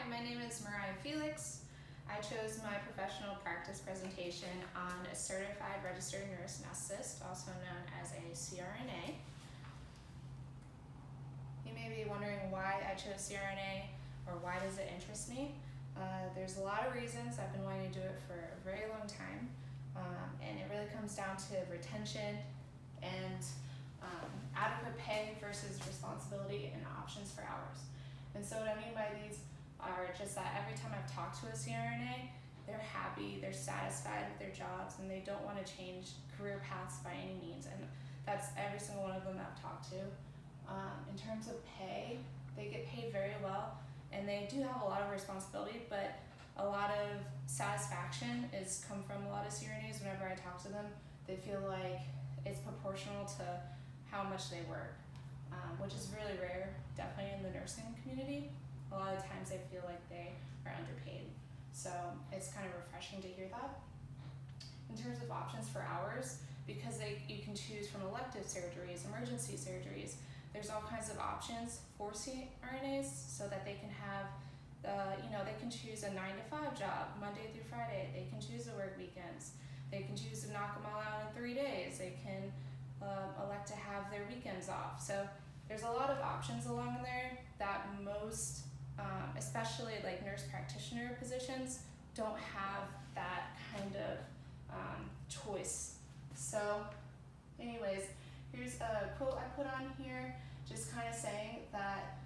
Hi, my name is Mariah Felix. I chose my professional practice presentation on a certified registered nurse anesthetist, also known as a CRNA. You may be wondering why I chose CRNA or why does it interest me. There's a lot of reasons. I've been wanting to do it for a very long time, and it really comes down to retention and adequate pay versus responsibility and options for hours. And so what I mean by these are just that every time I've talked to a CRNA, they're happy, they're satisfied with their jobs, and they don't want to change career paths by any means. And that's every single one of them I've talked to. In terms of pay, they get paid very well, and they do have a lot of responsibility, but a lot of satisfaction is come from a lot of CRNAs. Whenever I talk to them, they feel like it's proportional to how much they work, which is really rare, definitely in the nursing community. A lot of times they feel like they are underpaid. So it's kind of refreshing to hear that. In terms of options for hours, because you can choose from elective surgeries, emergency surgeries, there's all kinds of options for CRNAs so that they can have they can choose a 9-to-5 job, Monday through Friday. They can choose to work weekends. They can choose to knock them all out in 3 days. They can elect to have their weekends off. So there's a lot of options along there that most, especially like nurse practitioner positions, don't have that kind of choice. So anyways, here's a quote I put on here, just kind of saying that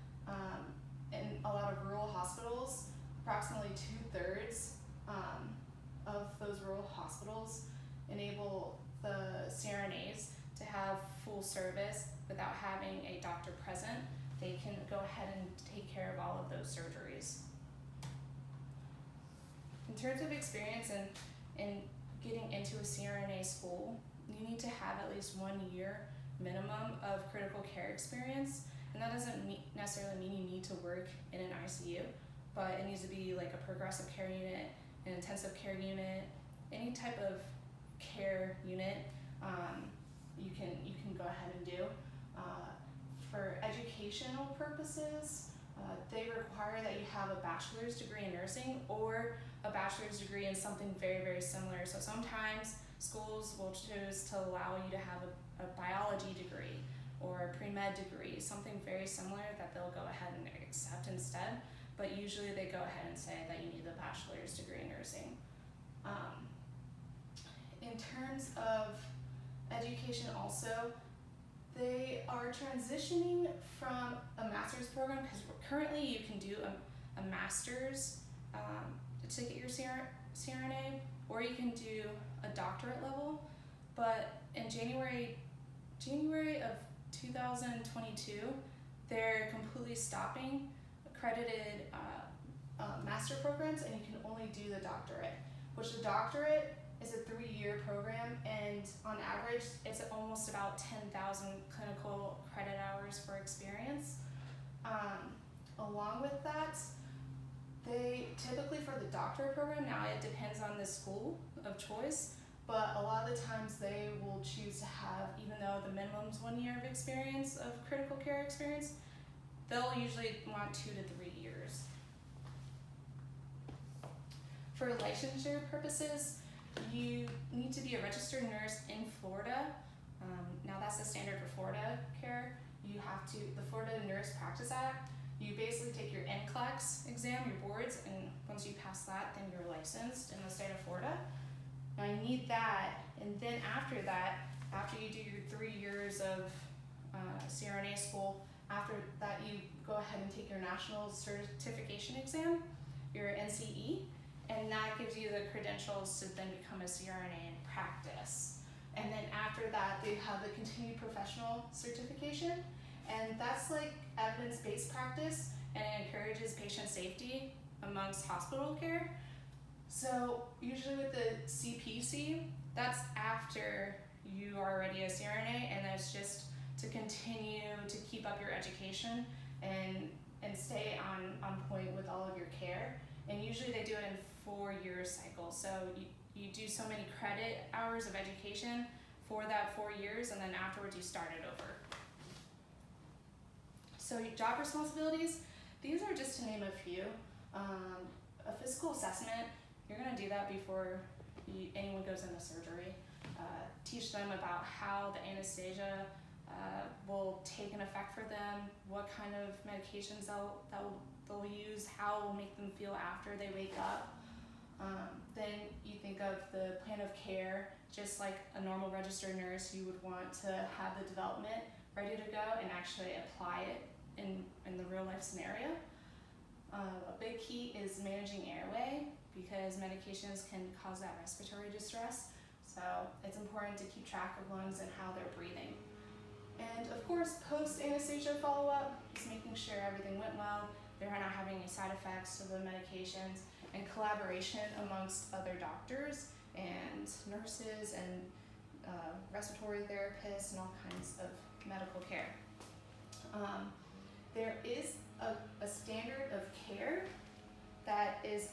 in a lot of rural hospitals, approximately 2/3 of those rural hospitals enable the CRNAs to have full service without having a doctor present. They can go ahead and take care of all of those surgeries. In terms of experience in getting into a CRNA school, you need to have at least 1 year minimum of critical care experience. And that doesn't necessarily mean you need to work in an ICU, but it needs to be like a progressive care unit, an intensive care unit, any type of care unit you can go ahead and do. For educational purposes, they require that you have a bachelor's degree in nursing or a bachelor's degree in something very, very similar. So sometimes schools will choose to allow you to have a biology degree or a pre-med degree, something very similar that they'll go ahead and accept instead. But usually they go ahead and say that you need a bachelor's degree in nursing. In terms of education also, they are transitioning from a master's program, because currently you can do a master's to get your CRNA, or you can do a doctorate level. But in January of 2022, they're completely stopping accredited master programs, and you can only do the doctorate, which the doctorate is a 3-year program, and on average, it's almost about 10,000 clinical credit hours for experience. Along with that, they typically, for the doctorate program, now it depends on the school of choice, but a lot of the times they will choose to have, even though the minimum is 1 year of experience of critical care experience, they'll usually want 2 to 3 years. For licensure purposes, you need to be a registered nurse in Florida. Now that's the standard for Florida care. You have to, the Florida Nurse Practice Act, you basically take your NCLEX exam, your boards, and once you pass that, then you're licensed in the state of Florida. Now you need that, and then after that, after you do your 3 years of CRNA school, after that you go ahead and take your national certification exam, your NCE, and that gives you the credentials to then become a CRNA in practice. And then after that, they have the continued professional certification, and that's like evidence-based practice, and it encourages patient safety amongst hospital care. So usually with the CPC, that's after you are already a CRNA, and that's just to continue to keep up your education and stay on point with all of your care. And usually they do it in 4-year cycles. So you do so many credit hours of education for that 4 years, and then afterwards you start it over. So job responsibilities, these are just to name a few. A physical assessment, you're going to do that before anyone goes into surgery. Teach them about how the anesthesia will take an effect for them, what kind of medications they'll use, how it will make them feel after they wake up. Then you think of the plan of care, just like a normal registered nurse, you would want to have the development ready to go and actually apply it in the real life scenario. A big key is managing airway because medications can cause that respiratory distress. So it's important to keep track of lungs and how they're breathing. And of course, post-anesthesia follow-up, just making sure everything went well, they're not having any side effects to the medications, and collaboration amongst other doctors and nurses and respiratory therapists and all kinds of medical care. There is a standard of care that is,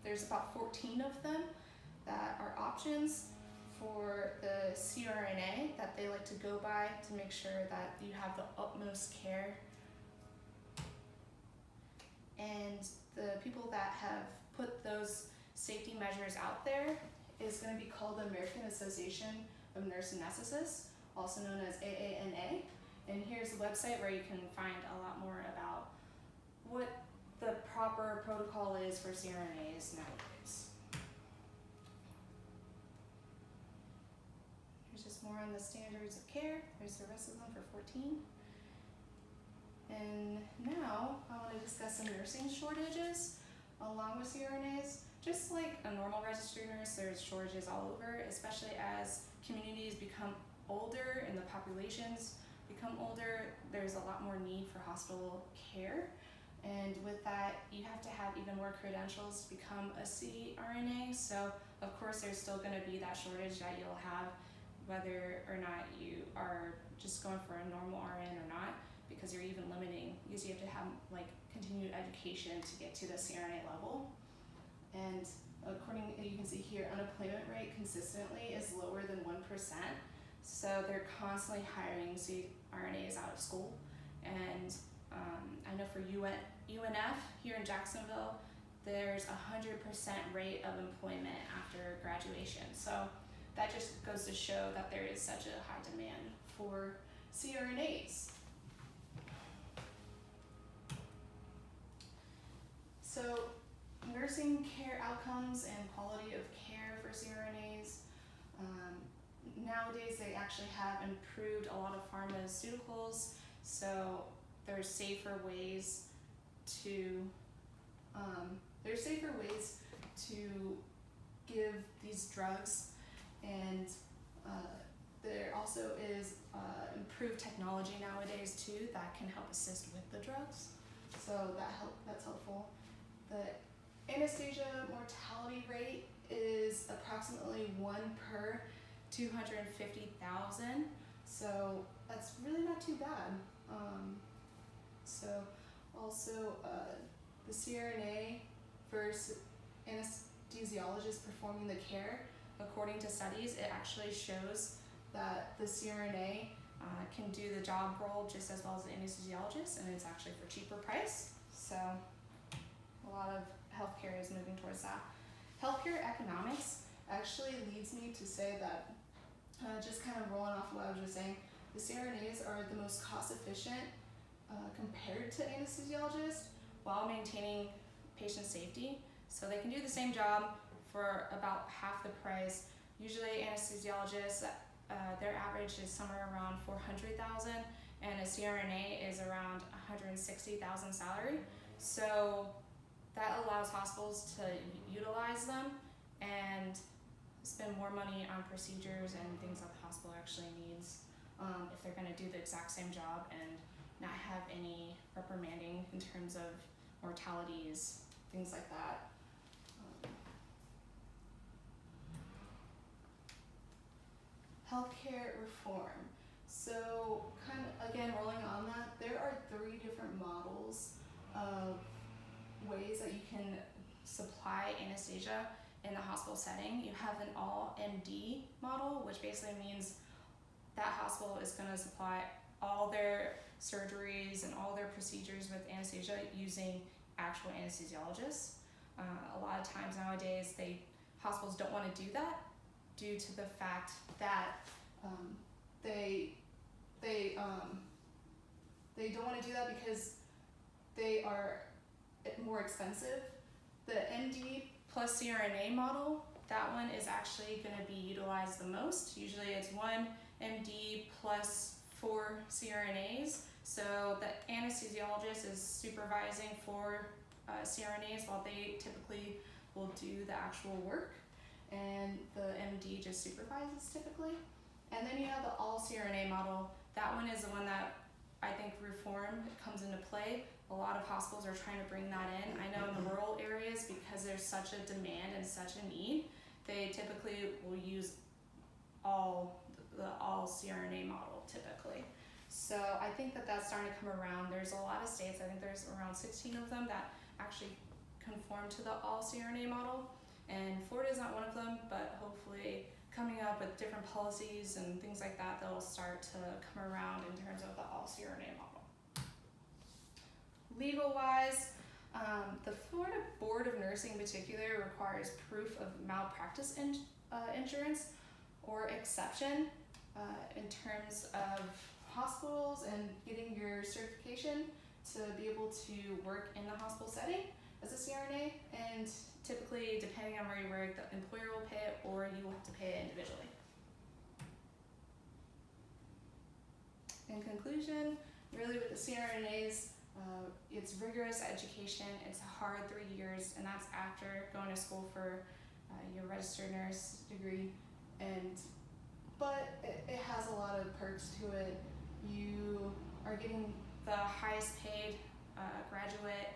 there's about 14 of them that are options for the CRNA that they like to go by to make sure that you have the utmost care. And the people that have put those safety measures out there is going to be called the American Association of Nurse Anesthetists, also known as AANA. And here's the website where you can find a lot more about what the proper protocol is for CRNAs nowadays. Here's just more on the standards of care. There's the rest of them for 14. And now I want to discuss some nursing shortages along with CRNAs. Just like a normal registered nurse, there's shortages all over, especially as communities become older and the populations become older. There's a lot more need for hospital care. And with that, you have to have even more credentials to become a CRNA. So of course, there's still going to be that shortage that you'll have whether or not you are just going for a normal RN or not, because you're even limiting, because you have to have like continued education to get to the CRNA level. And according, you can see here, unemployment rate consistently is lower than 1%. So they're constantly hiring CRNAs out of school. And I know for UNF here in Jacksonville, there's 100% rate of employment after graduation. So that just goes to show that there is such a high demand for CRNAs. So nursing care outcomes and quality of care for CRNAs. Nowadays they actually have improved a lot of pharmaceuticals, so there's safer ways to give these drugs, and there also is improved technology nowadays too that can help assist with the drugs, so that's helpful. The anesthesia mortality rate is approximately 1 per 250,000, so that's really not too bad. So also the CRNA versus anesthesiologist performing the care, according to studies, it actually shows that the CRNA can do the job role just as well as the anesthesiologist, and it's actually for cheaper price. So a lot of healthcare is moving towards that. Healthcare economics actually leads me to say that, just kind of rolling off what I was just saying, the CRNAs are the most cost efficient compared to anesthesiologists while maintaining patient safety. So they can do the same job for about half the price. Usually anesthesiologists, their average is somewhere around 400,000, and a CRNA is around 160,000 salary. So that allows hospitals to utilize them and spend more money on procedures and things that the hospital actually needs, if they're going to do the exact same job and not have any reprimanding in terms of mortalities, things like that. Healthcare reform. So kind of, again, rolling on that, there are 3 different models of ways that you can supply anesthesia in the hospital setting. You have an all MD model, which basically means that hospital is going to supply all their surgeries and all their procedures with anesthesia using actual anesthesiologists. A lot of times nowadays, hospitals don't want to do that due to the fact that they don't want to do that because they are more expensive. The MD plus CRNA model, that one is actually going to be utilized the most. Usually it's one MD plus 4 CRNAs. So the anesthesiologist is supervising 4 CRNAs while they typically will do the actual work, and the MD just supervises typically. And then you have the all CRNA model. That one is the one that I think reform comes into play. A lot of hospitals are trying to bring that in. I know in the rural areas, because there's such a demand and such a need, they typically will use the all CRNA model typically. So I think that that's starting to come around. There's a lot of states, I think there's around 16 of them that actually conform to the all CRNA model, and Florida is not one of them, but hopefully coming up with different policies and things like that, they'll start to come around in terms of the all CRNA model. Legal wise, the Florida Board of Nursing in particular requires proof of malpractice insurance or exception in terms of hospitals and getting your certification to be able to work in the hospital setting as a CRNA, and typically depending on where you work, the employer will pay it or you will have to pay it individually. In conclusion, really with the CRNAs, it's rigorous education. It's a hard 3 years, and that's after going to school for your registered nurse degree. But it has a lot of perks to it. You are getting the highest paid graduate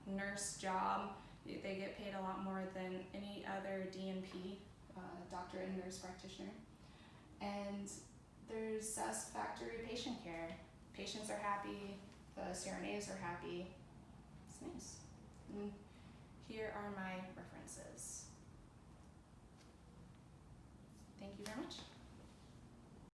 nurse job. They get paid a lot more than any other DNP, doctor and nurse practitioner. And there's satisfactory patient care. Patients are happy, the CRNAs are happy. It's nice. And here are my references. Thank you very much.